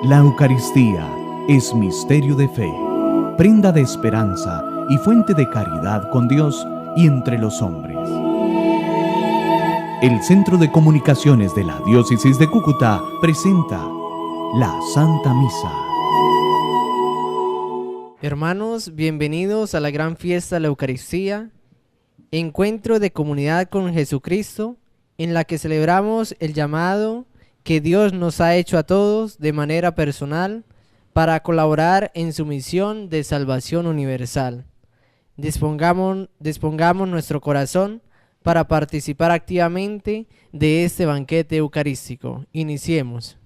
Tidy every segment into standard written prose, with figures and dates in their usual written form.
La Eucaristía es misterio de fe, prenda de esperanza y fuente de caridad con Dios y entre los hombres. El Centro de Comunicaciones de la Diócesis de Cúcuta presenta la Santa Misa. Hermanos, bienvenidos a la gran fiesta de la Eucaristía, encuentro de comunidad con Jesucristo, en la que celebramos el llamado que Dios nos ha hecho a todos de manera personal para colaborar en su misión de salvación universal. Dispongamos nuestro corazón para participar activamente de este banquete eucarístico. Iniciemos.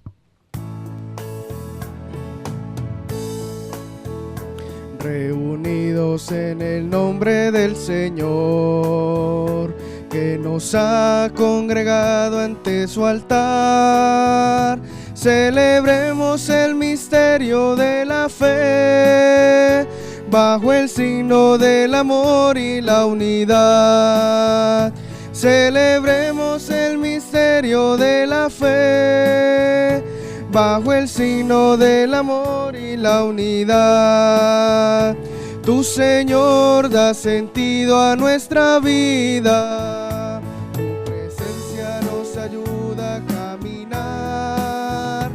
Reunidos en el nombre del Señor, que nos ha congregado ante su altar, celebremos el misterio de la fe, bajo el signo del amor y la unidad. Celebremos el misterio de la fe, bajo el signo del amor y la unidad. Tu Señor da sentido a nuestra vida, tu presencia nos ayuda a caminar,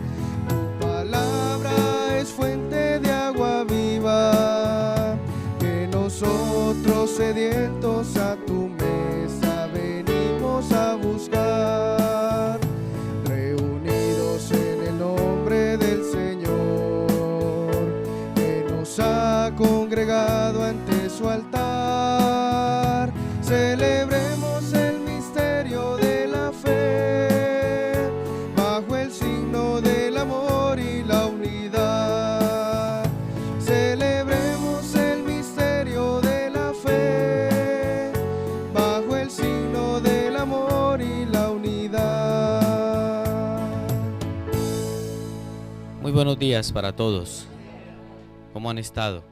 tu palabra es fuente de agua viva, que nosotros sedientos a tu mesa venimos a buscar. Reunidos en el nombre del Señor, que nos ha congregado ante su altar, celebremos el misterio de la fe, bajo el signo del amor y la unidad. Celebremos el misterio de la fe, bajo el signo del amor y la unidad. Muy buenos días para todos. ¿Cómo han estado?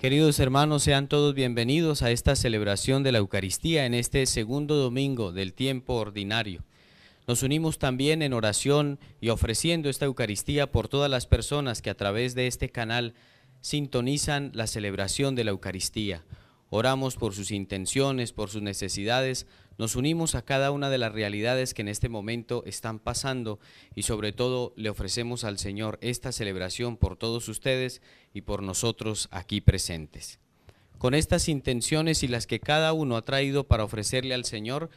Queridos hermanos, sean todos bienvenidos a esta celebración de la Eucaristía en este segundo domingo del tiempo ordinario. Nos unimos también en oración y ofreciendo esta Eucaristía por todas las personas que a través de este canal sintonizan la celebración de la Eucaristía. Oramos por sus intenciones, por sus necesidades, nos unimos a cada una de las realidades que en este momento están pasando y sobre todo le ofrecemos al Señor esta celebración por todos ustedes y por nosotros aquí presentes. Con estas intenciones y las que cada uno ha traído para ofrecerle al Señor,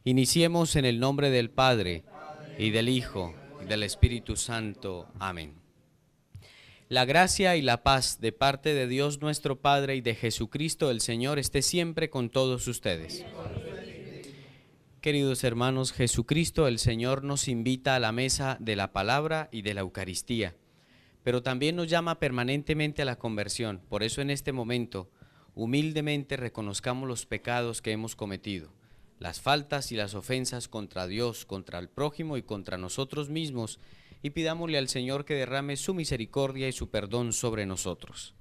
iniciemos en el nombre del Padre y del Hijo y del Espíritu Santo. Amén. La gracia y la paz de parte de Dios nuestro Padre y de Jesucristo el Señor esté siempre con todos ustedes. Queridos hermanos, Jesucristo el Señor nos invita a la mesa de la palabra y de la Eucaristía, pero también nos llama permanentemente a la conversión. Por eso en este momento, humildemente reconozcamos los pecados que hemos cometido, las faltas y las ofensas contra Dios, contra el prójimo y contra nosotros mismos, y pidámosle al Señor que derrame su misericordia y su perdón sobre nosotros.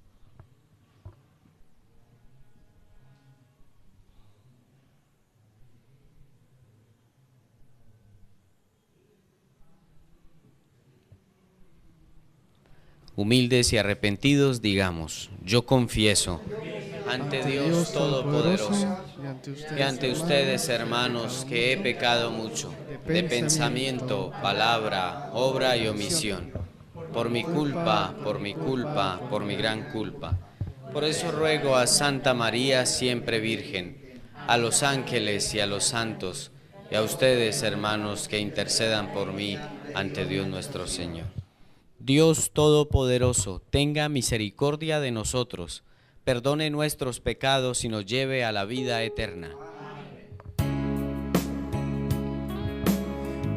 Humildes y arrepentidos digamos, yo confieso ante Dios Todopoderoso y ante ustedes, hermanos, que he pecado mucho, de pensamiento, palabra, obra y omisión, por mi culpa, por mi gran culpa. Por eso ruego a Santa María, siempre Virgen, a los ángeles y a los santos, y a ustedes, hermanos, que intercedan por mí ante Dios nuestro Señor. Dios Todopoderoso, tenga misericordia de nosotros, perdone nuestros pecados y nos lleve a la vida eterna.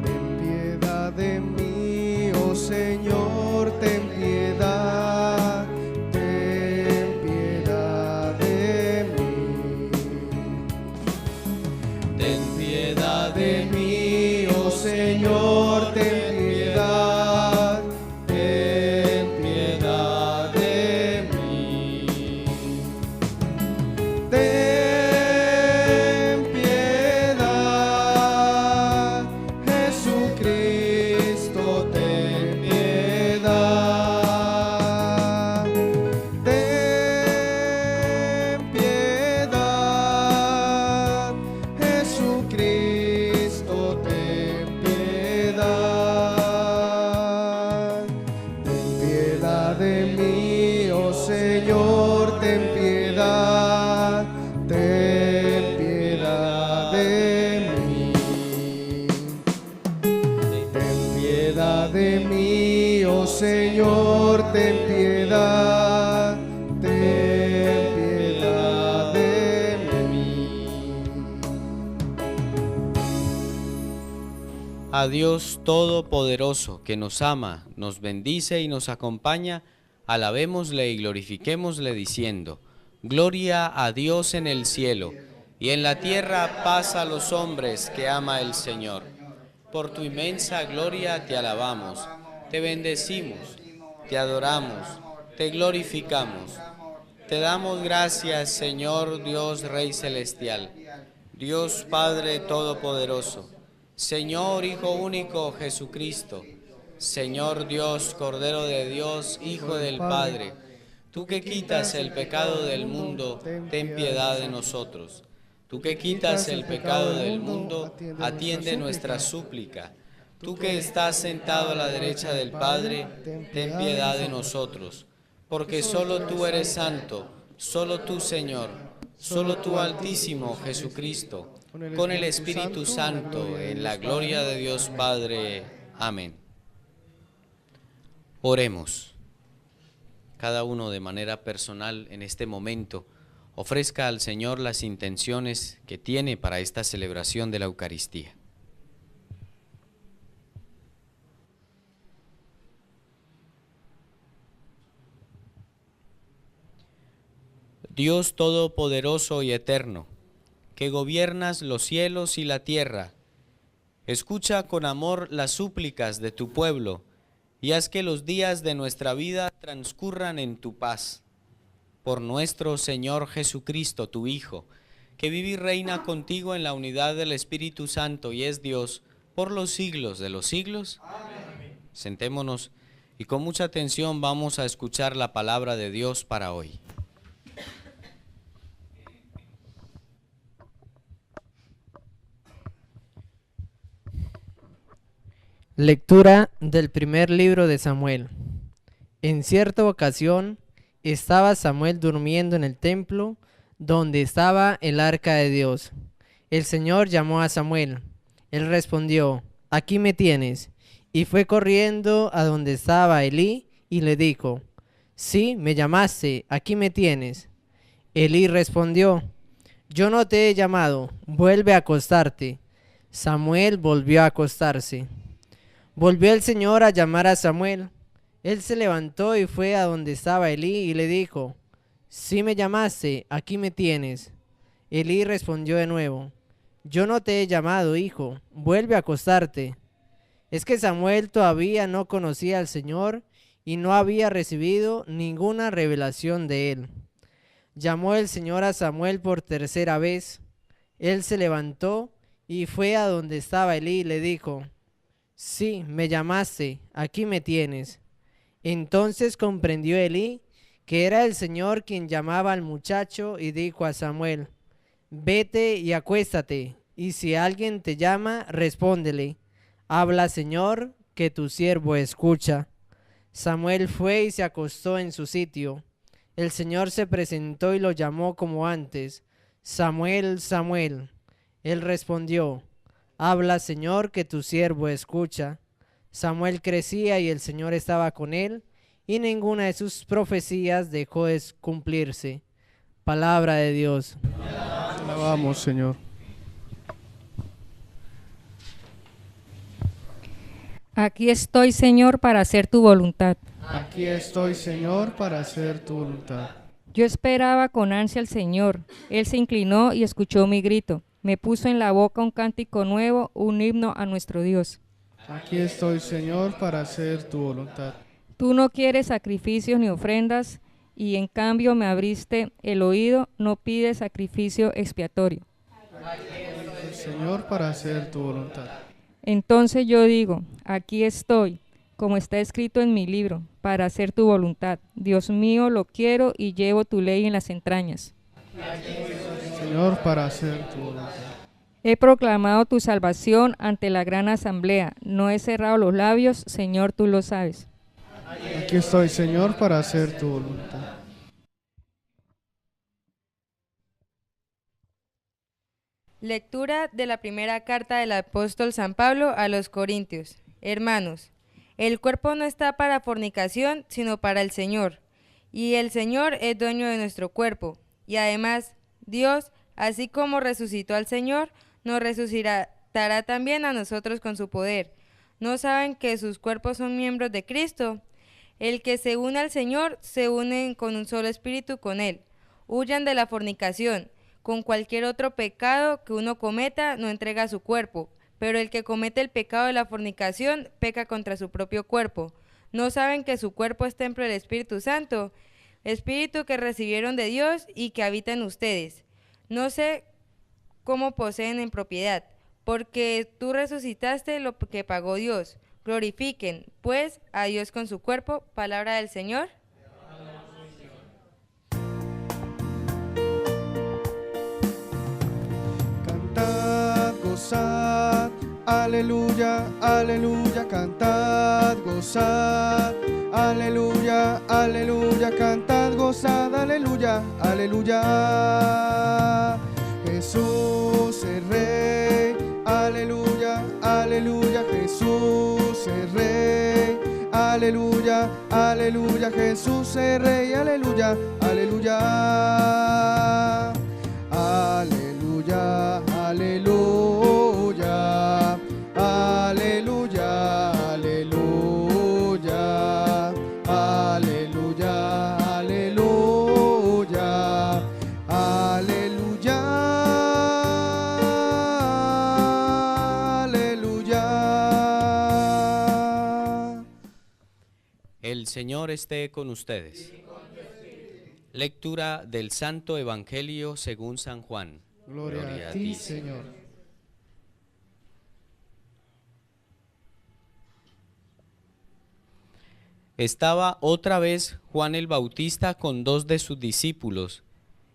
Ten piedad de mí, oh Señor, ten piedad de mí. Ten piedad de mí, oh Señor, ten piedad de mí. Ten piedad, Jesucristo, ten piedad. piedad de mí, oh Señor, ten piedad de mí. A Dios Todopoderoso, que nos ama, nos bendice y nos acompaña, alabémosle y glorifiquémosle diciendo: Gloria a Dios en el cielo, y en la tierra paz a los hombres que ama el Señor. Por tu inmensa gloria te alabamos, te bendecimos, te adoramos, te glorificamos. Te damos gracias, Señor Dios Rey Celestial, Dios Padre Todopoderoso, Señor Hijo único Jesucristo, Señor Dios, Cordero de Dios, Hijo del Padre, tú que quitas el pecado del mundo, ten piedad de nosotros. Tú que quitas el pecado del mundo, atiende nuestra súplica. Tú que estás sentado a la derecha del Padre, ten piedad de nosotros. Porque solo tú eres santo, solo tú, Señor, solo tú, Altísimo Jesucristo, con el Espíritu Santo, en la gloria de Dios Padre. Amén. Oremos. Cada uno de manera personal en este momento ofrezca al Señor las intenciones que tiene para esta celebración de la Eucaristía. Dios Todopoderoso y Eterno, que gobiernas los cielos y la tierra, escucha con amor las súplicas de tu pueblo y haz que los días de nuestra vida transcurran en tu paz. Por nuestro Señor Jesucristo, tu Hijo, que vive y reina contigo en la unidad del Espíritu Santo y es Dios por los siglos de los siglos. Amén. Sentémonos y con mucha atención vamos a escuchar la palabra de Dios para hoy. Lectura del primer libro de Samuel. En cierta ocasión estaba Samuel durmiendo en el templo donde estaba el arca de Dios. El Señor llamó a Samuel. Él respondió: «Aquí me tienes». Y fue corriendo a donde estaba Elí y le dijo: «Sí, me llamaste, aquí me tienes». Elí respondió: «Yo no te he llamado, vuelve a acostarte». Samuel volvió a acostarse. Volvió el Señor a llamar a Samuel. Él se levantó y fue a donde estaba Elí y le dijo: «Sí me llamaste, aquí me tienes». Elí respondió de nuevo: «Yo no te he llamado, hijo, vuelve a acostarte». Es que Samuel todavía no conocía al Señor y no había recibido ninguna revelación de él. Llamó el Señor a Samuel por tercera vez. Él se levantó y fue a donde estaba Elí y le dijo: «Sí, me llamaste, aquí me tienes». Entonces comprendió Elí que era el Señor quien llamaba al muchacho y dijo a Samuel: «Vete y acuéstate, y si alguien te llama, respóndele: habla, Señor, que tu siervo escucha». Samuel fue y se acostó en su sitio. El Señor se presentó y lo llamó como antes: «Samuel, Samuel». Él respondió: «Habla, Señor, que tu siervo escucha». Samuel crecía y el Señor estaba con él, y ninguna de sus profecías dejó de cumplirse. Palabra de Dios. Alabamos, Señor. Aquí estoy, Señor, para hacer tu voluntad. Aquí estoy, Señor, para hacer tu voluntad. Yo esperaba con ansia al Señor. Él se inclinó y escuchó mi grito. Me puso en la boca un cántico nuevo, un himno a nuestro Dios. Aquí estoy, Señor, para hacer tu voluntad. Tú no quieres sacrificios ni ofrendas, y en cambio me abriste el oído, no pides sacrificio expiatorio. Señor, para hacer tu voluntad. Entonces yo digo: aquí estoy, como está escrito en mi libro, para hacer tu voluntad. Dios mío, lo quiero y llevo tu ley en las entrañas. Señor, para hacer tu voluntad. He proclamado tu salvación ante la gran asamblea. No he cerrado los labios, Señor, tú lo sabes. Aquí estoy, Señor, para hacer tu voluntad. Lectura de la primera carta del apóstol San Pablo a los Corintios. Hermanos, El cuerpo no está para fornicación, sino para el Señor, y el Señor es dueño de nuestro cuerpo. Y además, Dios, así como resucitó al Señor, nos resucitará también a nosotros con su poder. ¿No saben que sus cuerpos son miembros de Cristo? El que se une al Señor, se une con un solo espíritu con Él. Huyan de la fornicación. Con cualquier otro pecado que uno cometa, no entrega su cuerpo. Pero el que comete el pecado de la fornicación, peca contra su propio cuerpo. ¿No saben que su cuerpo es templo del Espíritu Santo? Espíritu que recibieron de Dios y que habita en ustedes. No sé cómo poseen en propiedad, porque tú resucitaste lo que pagó Dios. Glorifiquen, pues, a Dios con su cuerpo. Palabra del Señor. Cantad, gozad, aleluya, aleluya, cantad, gozad, aleluya, aleluya, cantad, gozad, aleluya, aleluya. Jesús es Rey, aleluya, aleluya, Jesús es Rey, aleluya, aleluya, Jesús es Rey, aleluya, aleluya. Aleluya, aleluya, aleluya, aleluya, aleluya, aleluya, aleluya, aleluya. El Señor esté con ustedes. Lectura del Santo Evangelio según San Juan. Gloria a ti, Señor. Estaba otra vez Juan el Bautista con 2 de sus discípulos,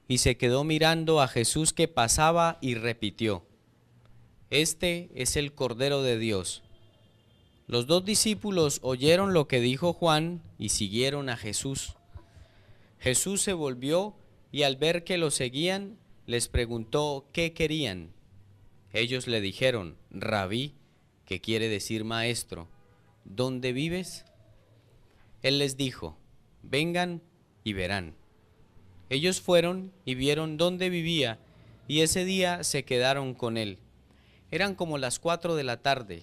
y se quedó mirando a Jesús que pasaba y repitió: Este es el Cordero de Dios. Los 2 discípulos oyeron lo que dijo Juan y siguieron a Jesús. Jesús se volvió y al ver que lo seguían, les preguntó qué querían. Ellos le dijeron: Rabí, que quiere decir maestro, ¿dónde vives? Él les dijo: vengan y verán. Ellos fueron y vieron dónde vivía, y ese día se quedaron con él. Eran como las 4 de la tarde.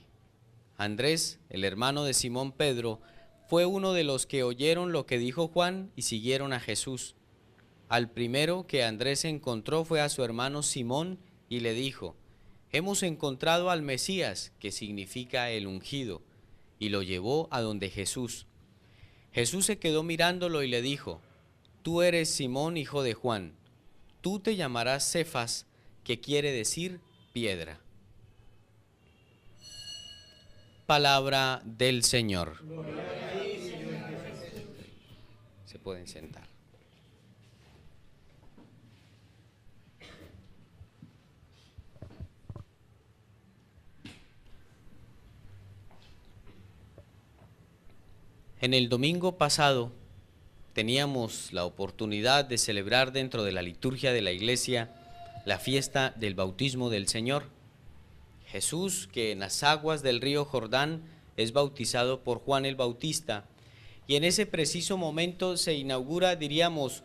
Andrés, el hermano de Simón Pedro, fue uno de los que oyeron lo que dijo Juan y siguieron a Jesús. Al primero que Andrés encontró fue a su hermano Simón y le dijo: hemos encontrado al Mesías, que significa el ungido, y lo llevó a donde Jesús. Jesús se quedó mirándolo y le dijo: tú eres Simón, hijo de Juan, tú te llamarás Cefas, que quiere decir piedra. Palabra del Señor. Se pueden sentar. En el domingo pasado teníamos la oportunidad de celebrar dentro de la liturgia de la iglesia la fiesta del bautismo del Señor. Jesús, que en las aguas del río Jordán es bautizado por Juan el Bautista, y en ese preciso momento se inaugura, diríamos,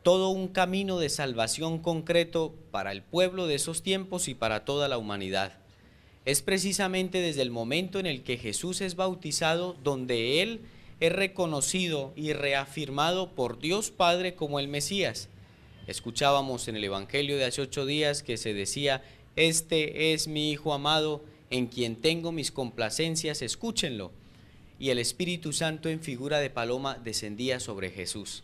todo un camino de salvación concreto para el pueblo de esos tiempos y para toda la humanidad. Es precisamente desde el momento en el que Jesús es bautizado donde Él es reconocido y reafirmado por Dios Padre como el Mesías. Escuchábamos en el Evangelio de hace 8 días que se decía: este es mi Hijo amado, en quien tengo mis complacencias, escúchenlo. Y el Espíritu Santo en figura de paloma descendía sobre Jesús.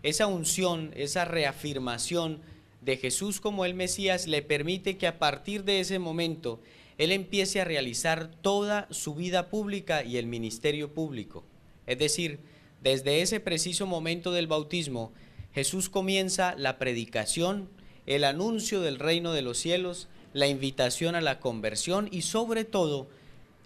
Esa unción, esa reafirmación de Jesús como el Mesías le permite que a partir de ese momento Él empiece a realizar toda su vida pública y el ministerio público. Es decir, desde ese preciso momento del bautismo, Jesús comienza la predicación, el anuncio del reino de los cielos, la invitación a la conversión y sobre todo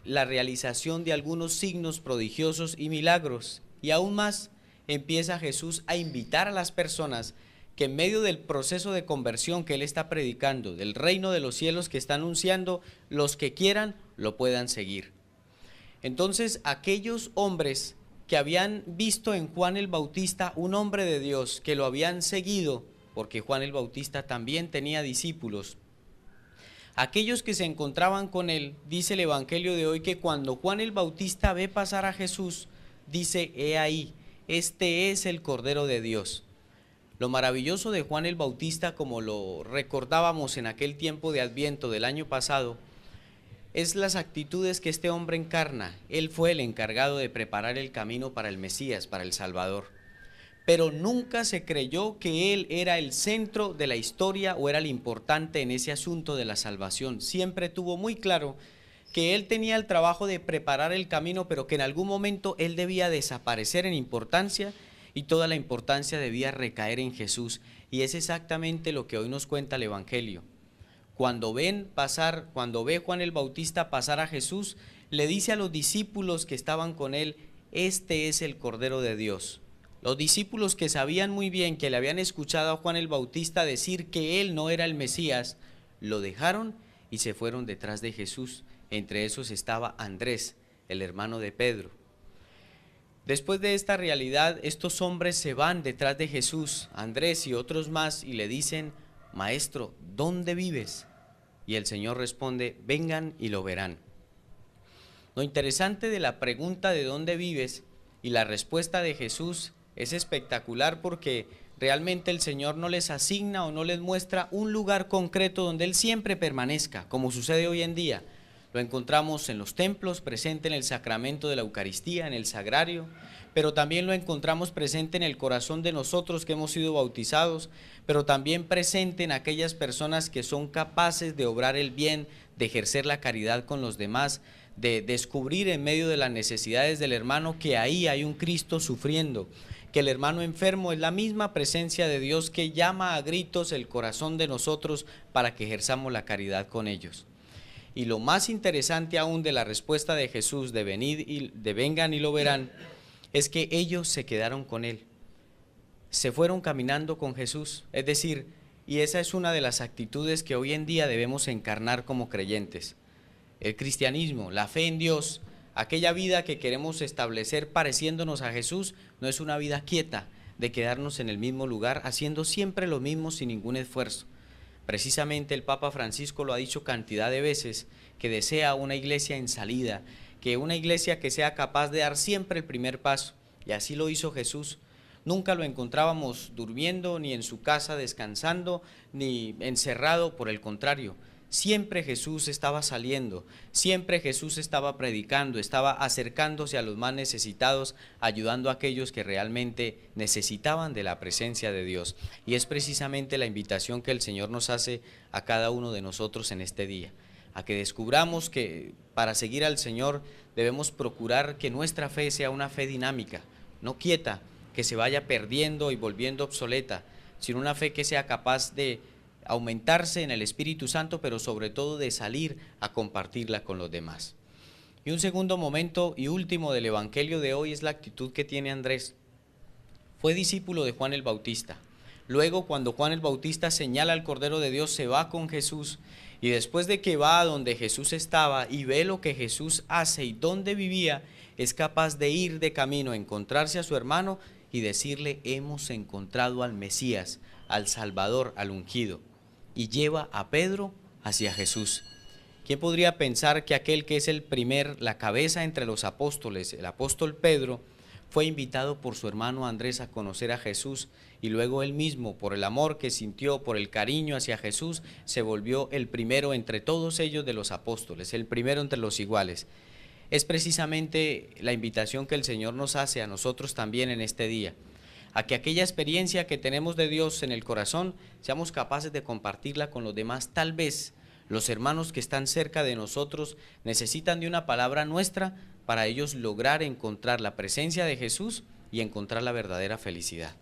la realización de algunos signos prodigiosos y milagros. Y aún más, empieza Jesús a invitar a las personas que en medio del proceso de conversión que Él está predicando, del reino de los cielos que está anunciando, los que quieran lo puedan seguir. Entonces aquellos hombres que habían visto en Juan el Bautista un hombre de Dios, que lo habían seguido, porque Juan el Bautista también tenía discípulos, aquellos que se encontraban con él, dice el Evangelio de hoy, que cuando Juan el Bautista ve pasar a Jesús, dice: he ahí, este es el Cordero de Dios. Lo maravilloso de Juan el Bautista, como lo recordábamos en aquel tiempo de Adviento del año pasado, es las actitudes que este hombre encarna. Él fue el encargado de preparar el camino para el Mesías, para el Salvador. Pero nunca se creyó que él era el centro de la historia o era el importante en ese asunto de la salvación. Siempre tuvo muy claro que él tenía el trabajo de preparar el camino, pero que en algún momento él debía desaparecer en importancia y toda la importancia debía recaer en Jesús. Y es exactamente lo que hoy nos cuenta el Evangelio. Cuando ve Juan el Bautista pasar a Jesús, le dice a los discípulos que estaban con él: este es el Cordero de Dios. Los discípulos, que sabían muy bien que le habían escuchado a Juan el Bautista decir que él no era el Mesías, lo dejaron y se fueron detrás de Jesús. Entre esos estaba Andrés, el hermano de Pedro. Después de esta realidad, estos hombres se van detrás de Jesús, Andrés y otros más, y le dicen: Maestro, ¿dónde vives? Y el Señor responde: vengan y lo verán. Lo interesante de la pregunta de dónde vives y la respuesta de Jesús es espectacular, porque realmente el Señor no les asigna o no les muestra un lugar concreto donde Él siempre permanezca, como sucede hoy en día. Lo encontramos en los templos, presente en el sacramento de la Eucaristía, en el sagrario, pero también lo encontramos presente en el corazón de nosotros que hemos sido bautizados, pero también presente en aquellas personas que son capaces de obrar el bien, de ejercer la caridad con los demás, de descubrir en medio de las necesidades del hermano que ahí hay un Cristo sufriendo, que el hermano enfermo es la misma presencia de Dios que llama a gritos el corazón de nosotros para que ejerzamos la caridad con ellos. Y lo más interesante aún de la respuesta de Jesús de vengan y lo verán, es que ellos se quedaron con él, se fueron caminando con Jesús. Es decir, y esa es una de las actitudes que hoy en día debemos encarnar como creyentes. El cristianismo, la fe en Dios, aquella vida que queremos establecer pareciéndonos a Jesús, no es una vida quieta de quedarnos en el mismo lugar haciendo siempre lo mismo sin ningún esfuerzo. Precisamente el Papa Francisco lo ha dicho cantidad de veces, que desea una iglesia en salida, que una iglesia que sea capaz de dar siempre el primer paso, y así lo hizo Jesús. Nunca lo encontrábamos durmiendo, ni en su casa descansando, ni encerrado, por el contrario. Siempre Jesús estaba saliendo, siempre Jesús estaba predicando, estaba acercándose a los más necesitados, ayudando a aquellos que realmente necesitaban de la presencia de Dios. Y es precisamente la invitación que el Señor nos hace a cada uno de nosotros en este día, a que descubramos que para seguir al Señor debemos procurar que nuestra fe sea una fe dinámica, no quieta, que se vaya perdiendo y volviendo obsoleta, sino una fe que sea capaz de aumentarse en el Espíritu Santo, pero sobre todo de salir a compartirla con los demás. Y un segundo momento y último del Evangelio de hoy es la actitud que tiene Andrés. Fue discípulo de Juan el Bautista. Luego, cuando Juan el Bautista señala al Cordero de Dios, se va con Jesús, y después de que va a donde Jesús estaba y ve lo que Jesús hace y dónde vivía, es capaz de ir de camino, encontrarse a su hermano y decirle: hemos encontrado al Mesías, al Salvador, al ungido. Y lleva a Pedro hacia Jesús. ¿Quién podría pensar que aquel que es la cabeza entre los apóstoles, el apóstol Pedro, fue invitado por su hermano Andrés a conocer a Jesús, y luego él mismo, por el amor que sintió, por el cariño hacia Jesús, se volvió el primero entre todos ellos de los apóstoles, el primero entre los iguales? Es precisamente la invitación que el Señor nos hace a nosotros también en este día, a que aquella experiencia que tenemos de Dios en el corazón, seamos capaces de compartirla con los demás. Tal vez los hermanos que están cerca de nosotros necesitan de una palabra nuestra para ellos lograr encontrar la presencia de Jesús y encontrar la verdadera felicidad.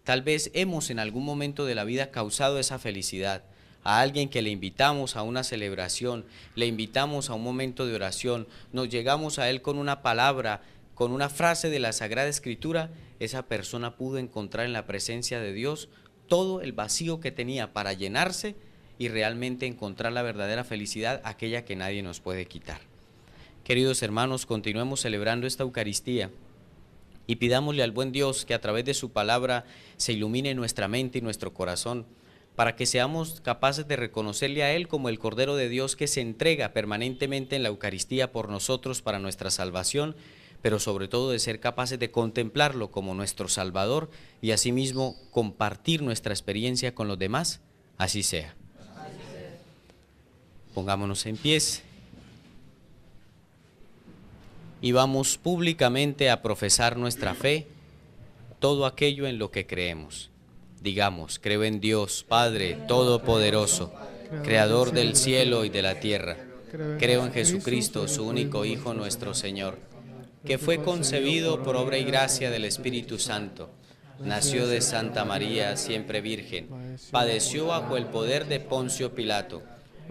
Tal vez hemos en algún momento de la vida causado esa felicidad a alguien que le invitamos a una celebración, le invitamos a un momento de oración, nos llegamos a él con una palabra, con una frase de la Sagrada Escritura. Esa persona pudo encontrar en la presencia de Dios todo el vacío que tenía para llenarse y realmente encontrar la verdadera felicidad, aquella que nadie nos puede quitar. Queridos hermanos, continuemos celebrando esta Eucaristía y pidámosle al buen Dios que a través de su palabra se ilumine nuestra mente y nuestro corazón, para que seamos capaces de reconocerle a Él como el Cordero de Dios que se entrega permanentemente en la Eucaristía por nosotros para nuestra salvación, pero sobre todo de ser capaces de contemplarlo como nuestro Salvador y asimismo compartir nuestra experiencia con los demás. Así sea. Pongámonos en pies y vamos públicamente a profesar nuestra fe, todo aquello en lo que creemos. Digamos: creo en Dios, Padre Todopoderoso, Creador del cielo y de la tierra. Creo en Jesucristo, su único Hijo, nuestro Señor, que fue concebido por obra y gracia del Espíritu Santo. Nació de Santa María, siempre virgen. Padeció bajo el poder de Poncio Pilato.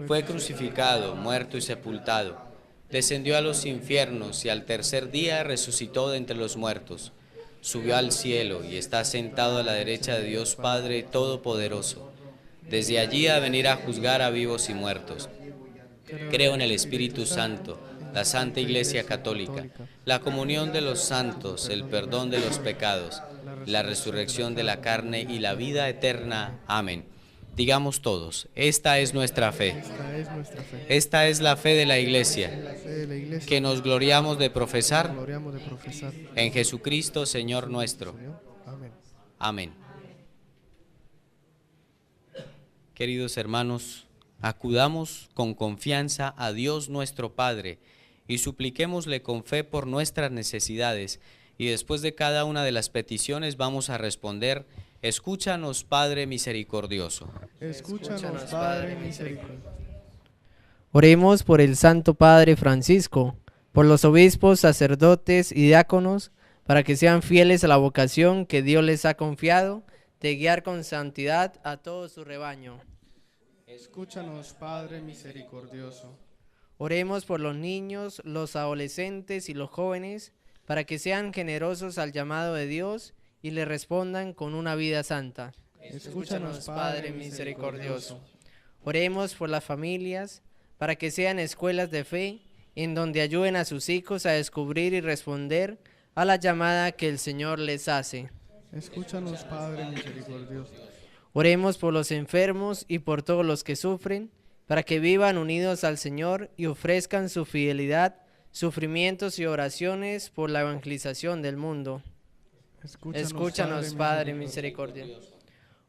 Fue crucificado, muerto y sepultado. Descendió a los infiernos y al tercer día resucitó de entre los muertos. Subió al cielo y está sentado a la derecha de Dios Padre Todopoderoso. Desde allí a venir a juzgar a vivos y muertos. Creo en el Espíritu Santo, la Santa Iglesia Católica, la comunión de los santos, el perdón de los pecados, la resurrección de la carne y la vida eterna. Amén. Digamos todos: esta es nuestra fe. Esta es la fe de la Iglesia, que nos gloriamos de profesar en Jesucristo, Señor nuestro. Amén. Queridos hermanos, acudamos con confianza a Dios nuestro Padre y supliquémosle con fe por nuestras necesidades, y después de cada una de las peticiones vamos a responder: escúchanos, Padre misericordioso. Escúchanos, Padre misericordioso. Oremos por el Santo Padre Francisco, por los obispos, sacerdotes y diáconos, para que sean fieles a la vocación que Dios les ha confiado de guiar con santidad a todo su rebaño. Escúchanos, Padre misericordioso. Oremos por los niños, los adolescentes y los jóvenes, para que sean generosos al llamado de Dios y le respondan con una vida santa. Escúchanos, Padre misericordioso. Oremos por las familias, para que sean escuelas de fe, en donde ayuden a sus hijos a descubrir y responder a la llamada que el Señor les hace. Escúchanos, Padre misericordioso. Oremos por los enfermos y por todos los que sufren, para que vivan unidos al Señor y ofrezcan su fidelidad, sufrimientos y oraciones por la evangelización del mundo. Escúchanos, Padre misericordioso.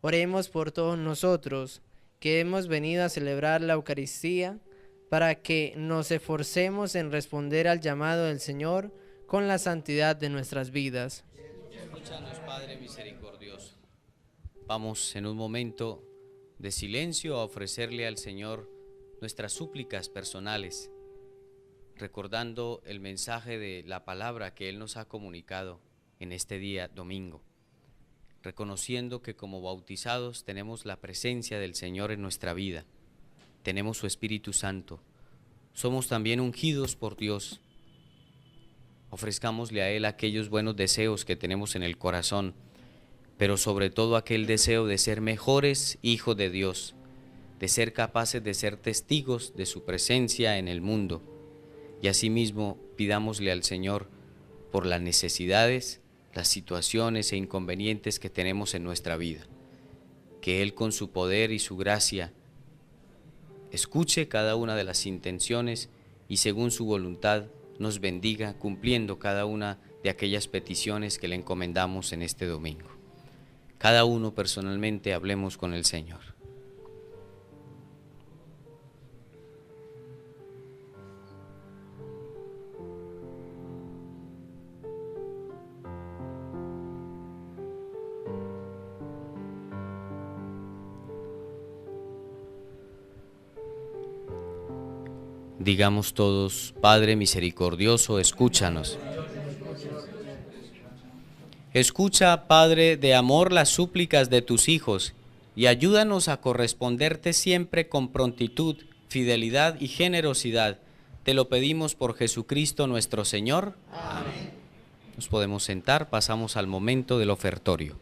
Oremos por todos nosotros, que hemos venido a celebrar la Eucaristía, para que nos esforcemos en responder al llamado del Señor con la santidad de nuestras vidas. Escúchanos, Padre misericordioso. Vamos en un momento de silencio a ofrecerle al Señor nuestras súplicas personales, recordando el mensaje de la palabra que Él nos ha comunicado en este día domingo, reconociendo que como bautizados tenemos la presencia del Señor en nuestra vida, tenemos su Espíritu Santo, somos también ungidos por Dios. Ofrezcámosle a Él aquellos buenos deseos que tenemos en el corazón, pero sobre todo aquel deseo de ser mejores hijos de Dios, de ser capaces de ser testigos de su presencia en el mundo. Y asimismo pidámosle al Señor por las necesidades, las situaciones e inconvenientes que tenemos en nuestra vida, que Él con su poder y su gracia escuche cada una de las intenciones y según su voluntad nos bendiga cumpliendo cada una de aquellas peticiones que le encomendamos en este domingo. Cada uno personalmente hablemos con el Señor. Digamos todos: Padre misericordioso, escúchanos. Escucha, Padre de amor, las súplicas de tus hijos y ayúdanos a corresponderte siempre con prontitud, fidelidad y generosidad. Te lo pedimos por Jesucristo nuestro Señor. Amén. Nos podemos sentar, pasamos al momento del ofertorio.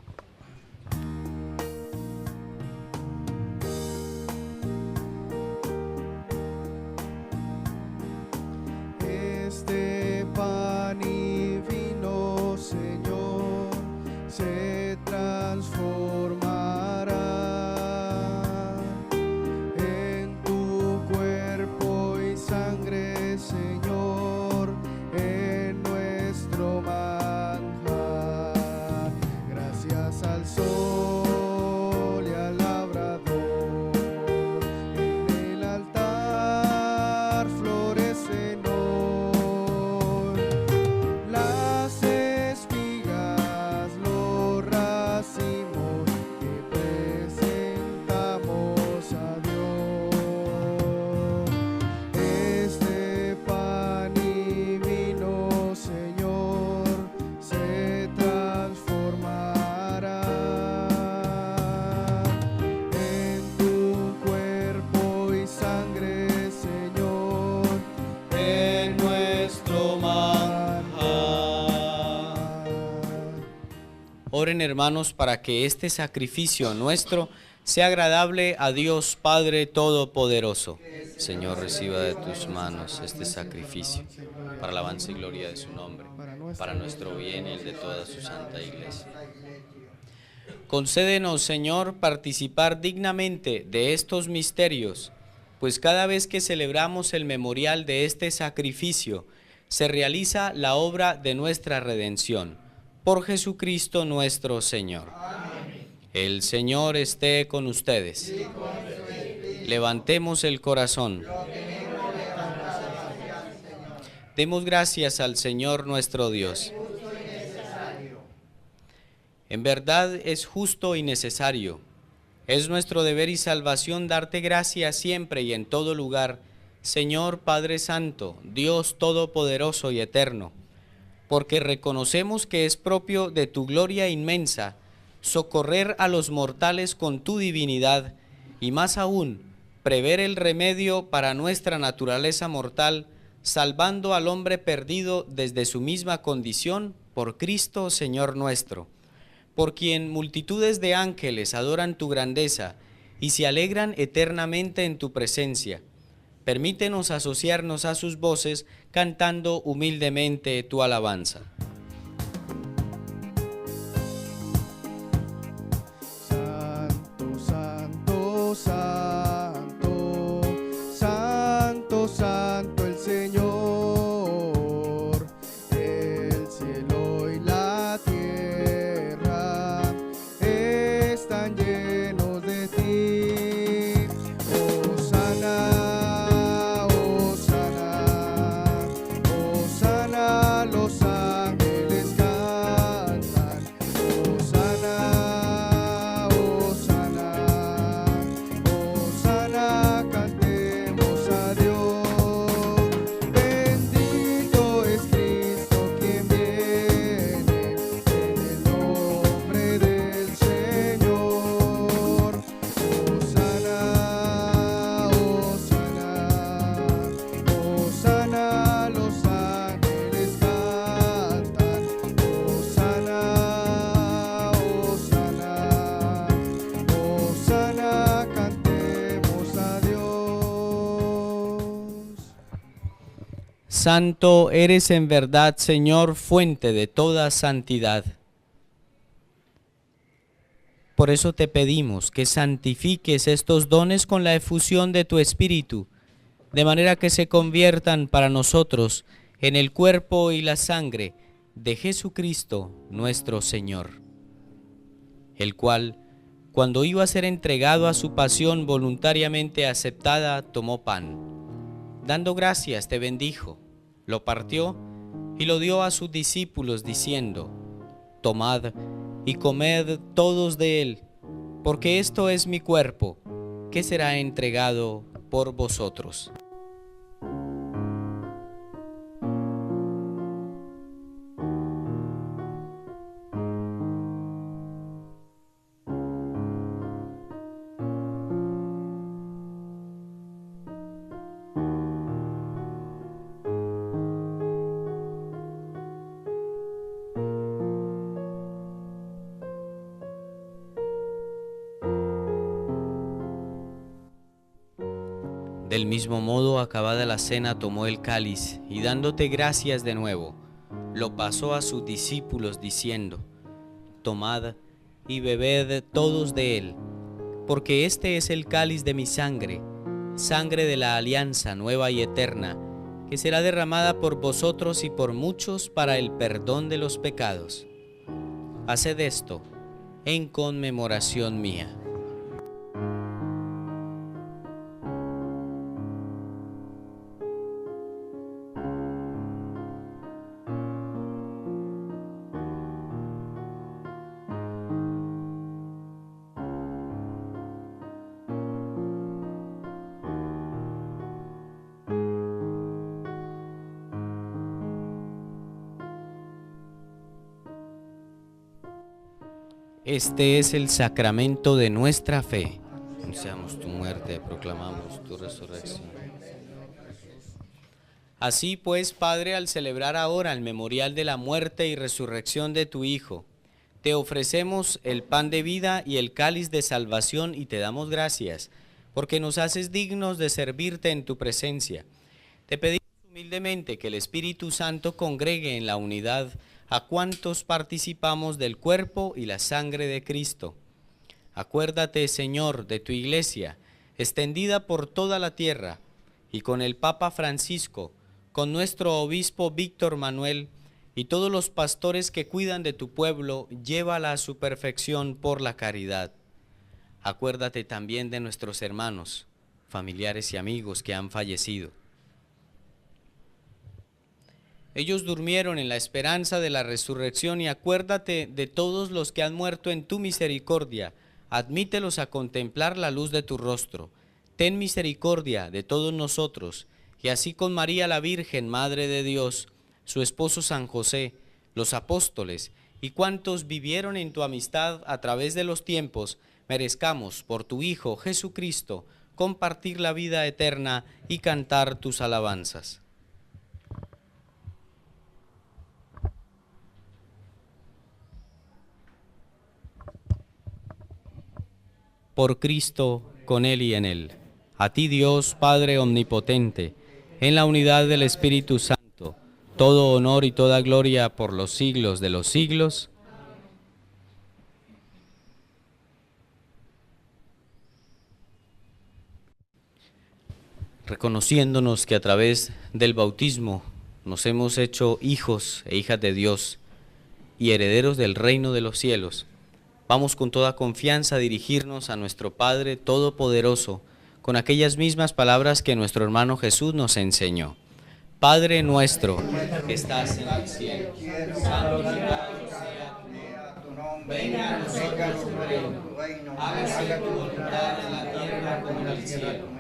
Oren, hermanos, para que este sacrificio nuestro sea agradable a Dios Padre Todopoderoso. Señor, reciba de tus manos este sacrificio para alabanza y gloria de su nombre, para nuestro bien y el de toda su santa iglesia. Concédenos, Señor, participar dignamente de estos misterios, pues cada vez que celebramos el memorial de este sacrificio, se realiza la obra de nuestra redención. Por Jesucristo nuestro Señor. Amén. El Señor esté con ustedes. Levantemos el corazón. Demos gracias al Señor nuestro Dios. En verdad es justo y necesario. Es nuestro deber y salvación darte gracias siempre y en todo lugar, Señor Padre Santo, Dios Todopoderoso y Eterno, porque reconocemos que es propio de tu gloria inmensa socorrer a los mortales con tu divinidad y más aún, prever el remedio para nuestra naturaleza mortal, salvando al hombre perdido desde su misma condición por Cristo Señor nuestro, por quien multitudes de ángeles adoran tu grandeza y se alegran eternamente en tu presencia. Permítenos asociarnos a sus voces cantando humildemente tu alabanza. Santo, santo, santo, santo, santo el Señor, el cielo y la tierra están llenos de ti. Hosana, hosana, hosana, los ángeles cantan. Hosana, hosana, hosana, cantemos a Dios. Bendito es Cristo quien viene en el nombre del Señor. Hosana, hosana, hosana, los ángeles cantan. Hosana, hosana, hosana, cantemos a Dios. Santo eres en verdad, Señor, fuente de toda santidad. Por eso te pedimos que santifiques estos dones con la efusión de tu Espíritu, de manera que se conviertan para nosotros en el cuerpo y la sangre de Jesucristo nuestro Señor, el cual, cuando iba a ser entregado a su pasión voluntariamente aceptada, tomó pan. Dando gracias, te bendijo, lo partió y lo dio a sus discípulos, diciendo: Tomad y comed todos de él, porque esto es mi cuerpo, que será entregado por vosotros. Del mismo modo, acabada la cena, tomó el cáliz y dándote gracias de nuevo, lo pasó a sus discípulos diciendo: Tomad y bebed todos de él, porque este es el cáliz de mi sangre, sangre de la alianza nueva y eterna, que será derramada por vosotros y por muchos para el perdón de los pecados. Haced esto en conmemoración mía. Este es el sacramento de nuestra fe. Anunciamos tu muerte, proclamamos tu resurrección. Así pues, Padre, al celebrar ahora el memorial de la muerte y resurrección de tu Hijo, Te ofrecemos el pan de vida y el cáliz de salvación y te damos gracias, porque nos haces dignos de servirte en tu presencia. Te pedimos humildemente que el Espíritu Santo congregue en la unidad a cuantos participamos del cuerpo y la sangre de Cristo. Acuérdate, Señor, de tu iglesia, extendida por toda la tierra, y con el Papa Francisco, con nuestro obispo Víctor Manuel, y todos los pastores que cuidan de tu pueblo, llévala a su perfección por la caridad. Acuérdate también de nuestros hermanos, familiares y amigos que han fallecido. Ellos durmieron en la esperanza de la resurrección y acuérdate de todos los que han muerto en tu misericordia. Admítelos a contemplar la luz de tu rostro. Ten misericordia de todos nosotros, y así con María la Virgen, Madre de Dios, su esposo San José, los apóstoles y cuantos vivieron en tu amistad a través de los tiempos, merezcamos por tu Hijo Jesucristo compartir la vida eterna y cantar tus alabanzas. Por Cristo, con Él y en Él. A ti Dios, Padre omnipotente, en la unidad del Espíritu Santo, todo honor y toda gloria por los siglos de los siglos. Reconociéndonos que a través del bautismo nos hemos hecho hijos e hijas de Dios y herederos del reino de los cielos, vamos con toda confianza a dirigirnos a nuestro Padre Todopoderoso con aquellas mismas palabras que nuestro hermano Jesús nos enseñó. Padre nuestro que estás en el cielo, santificado sea tu nombre, venga a nosotros tu reino, hágase tu voluntad en la tierra como en el cielo.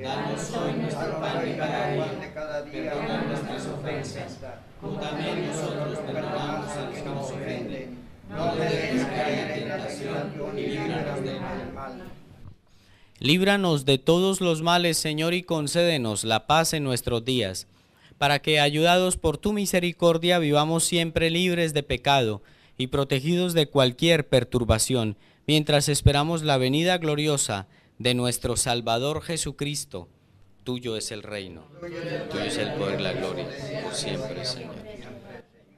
Danos hoy nuestro pan de cada día, perdona nuestras ofensas, como también nosotros perdonamos a los que nos ofenden. No nos dejes caer en tentación y líbranos del mal. Líbranos de todos los males, Señor, y concédenos la paz en nuestros días, para que, ayudados por tu misericordia, vivamos siempre libres de pecado y protegidos de cualquier perturbación, mientras esperamos la venida gloriosa de nuestro Salvador Jesucristo. Tuyo es el reino, tuyo es el poder y la gloria, por siempre, Señor.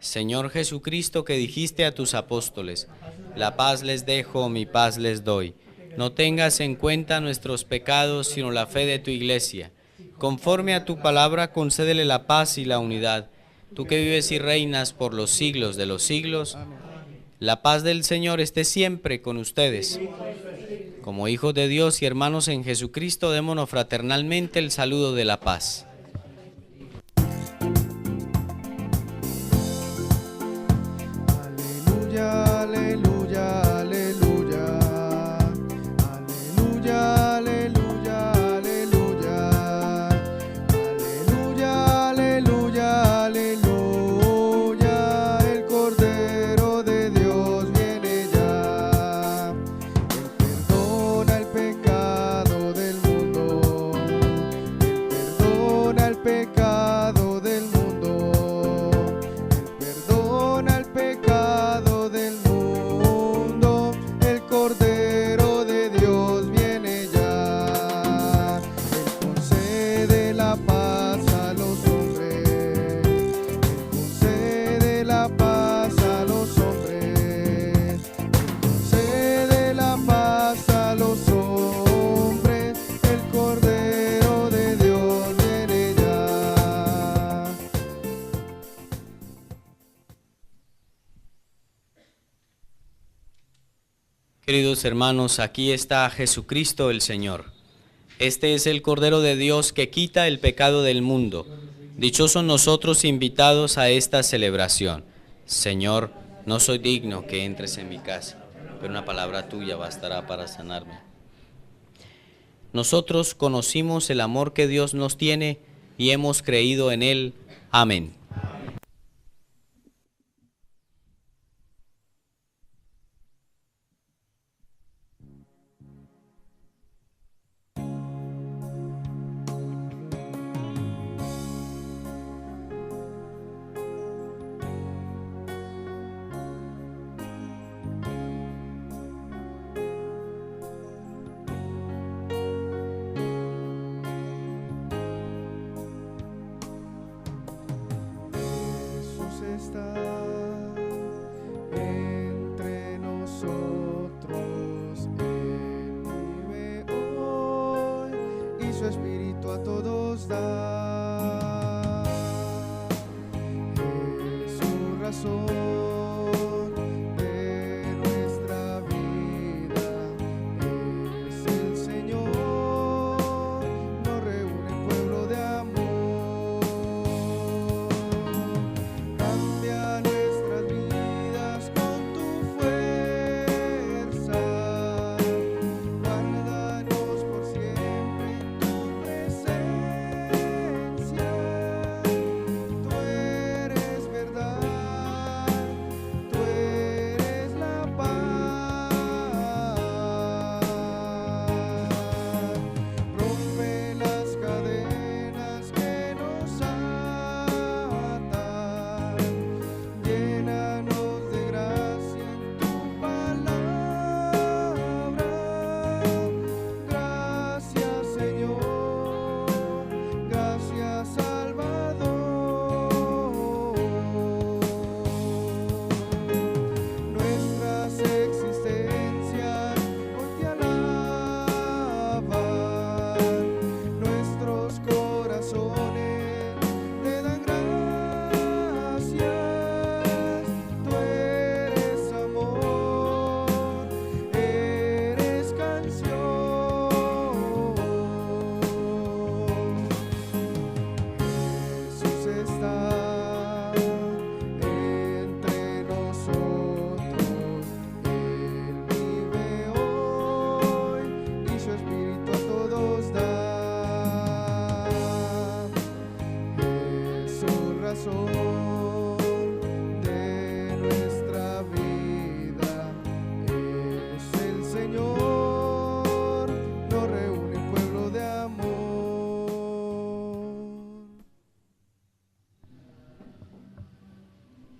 Señor Jesucristo, que dijiste a tus apóstoles, la paz les dejo, mi paz les doy. No tengas en cuenta nuestros pecados, sino la fe de tu iglesia. Conforme a tu palabra, concédele la paz y la unidad. Tú que vives y reinas por los siglos de los siglos, la paz del Señor esté siempre con ustedes. Como hijos de Dios y hermanos en Jesucristo, démonos fraternalmente el saludo de la paz. Aleluya, aleluya, aleluya. Aleluya, aleluya, aleluya. Aleluya, aleluya, aleluya. El Cordero de Dios viene ya. Él perdona el pecado del mundo. Él perdona el pecado del mundo. Él perdona el pecado del mundo. El Cordero de Dios viene ya. Él concede la paz a los hombres. Él concede la paz a los hombres. Él concede la paz a los hombres. El Cordero de Dios viene ya. Queridos hermanos, aquí está Jesucristo el Señor. Este es el Cordero de Dios que quita el pecado del mundo. Dichosos nosotros invitados a esta celebración. Señor, no soy digno que entres en mi casa, pero una palabra tuya bastará para sanarme. Nosotros conocimos el amor que Dios nos tiene y hemos creído en Él. Amén.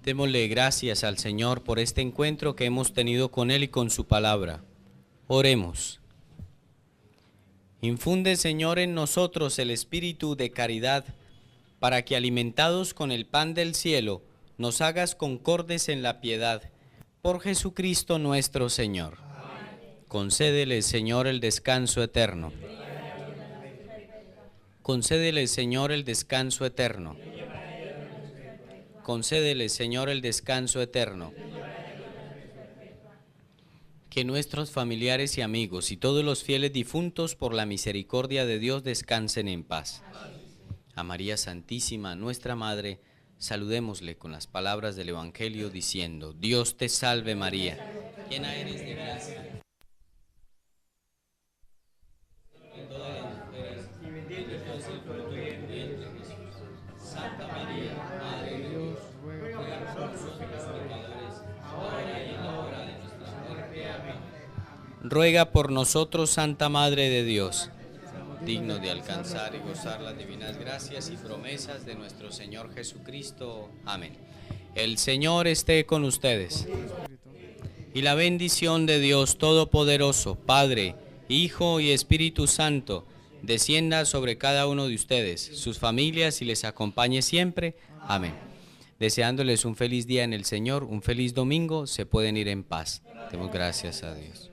Démosle gracias al Señor por este encuentro que hemos tenido con Él y con su palabra. Oremos. Infunde, Señor, en nosotros el espíritu de caridad, para que alimentados con el pan del cielo, nos hagas concordes en la piedad. Por Jesucristo nuestro Señor. Concédele, Señor, el descanso eterno. Concédele, Señor, el descanso eterno. Concédele, Señor, el descanso eterno. Que nuestros familiares y amigos y todos los fieles difuntos por la misericordia de Dios descansen en paz. A María Santísima, nuestra Madre, saludémosle con las palabras del Evangelio diciendo: Dios te salve María, llena eres de gracia. Santa María, Madre de Dios, ruega por nosotros pecadores, ahora y en la hora de nuestra muerte. Amén. Ruega por nosotros, Santa Madre de Dios, digno de alcanzar y gozar las divinas gracias y promesas de nuestro Señor Jesucristo. Amén. El Señor esté con ustedes. Y la bendición de Dios Todopoderoso, Padre, Hijo y Espíritu Santo, descienda sobre cada uno de ustedes, sus familias, y les acompañe siempre. Amén. Deseándoles un feliz día en el Señor, un feliz domingo, se pueden ir en paz. Demos gracias a Dios.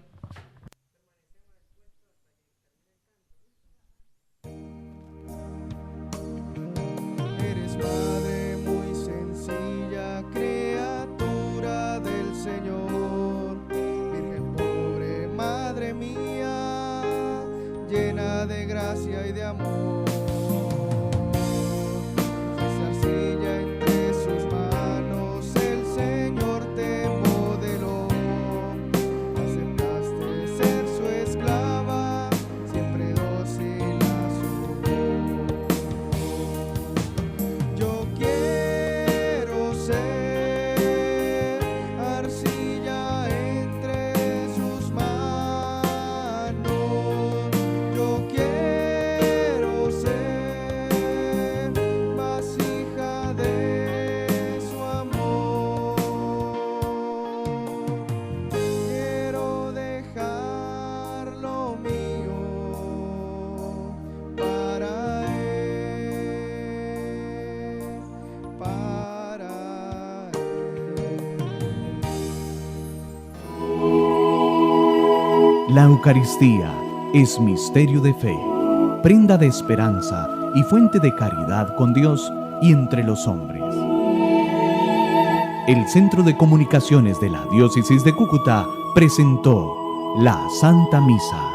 Eres madre muy sencilla, criatura del Señor, Virgen pobre, madre mía, llena de gracia y de amor. Esa arcilla entre sus manos el Señor te modeló. Aceptaste ser su esclava, siempre dócil a su voz. Yo quiero ser arcilla entre sus manos. Yo quiero ser vasija de su amor. Quiero dejar lo mío para él, para él. La Eucaristía es misterio de fe, prenda de esperanza y fuente de caridad con Dios y entre los hombres. el Centro de Comunicaciones de la Diócesis de Cúcuta presentó la Santa Misa.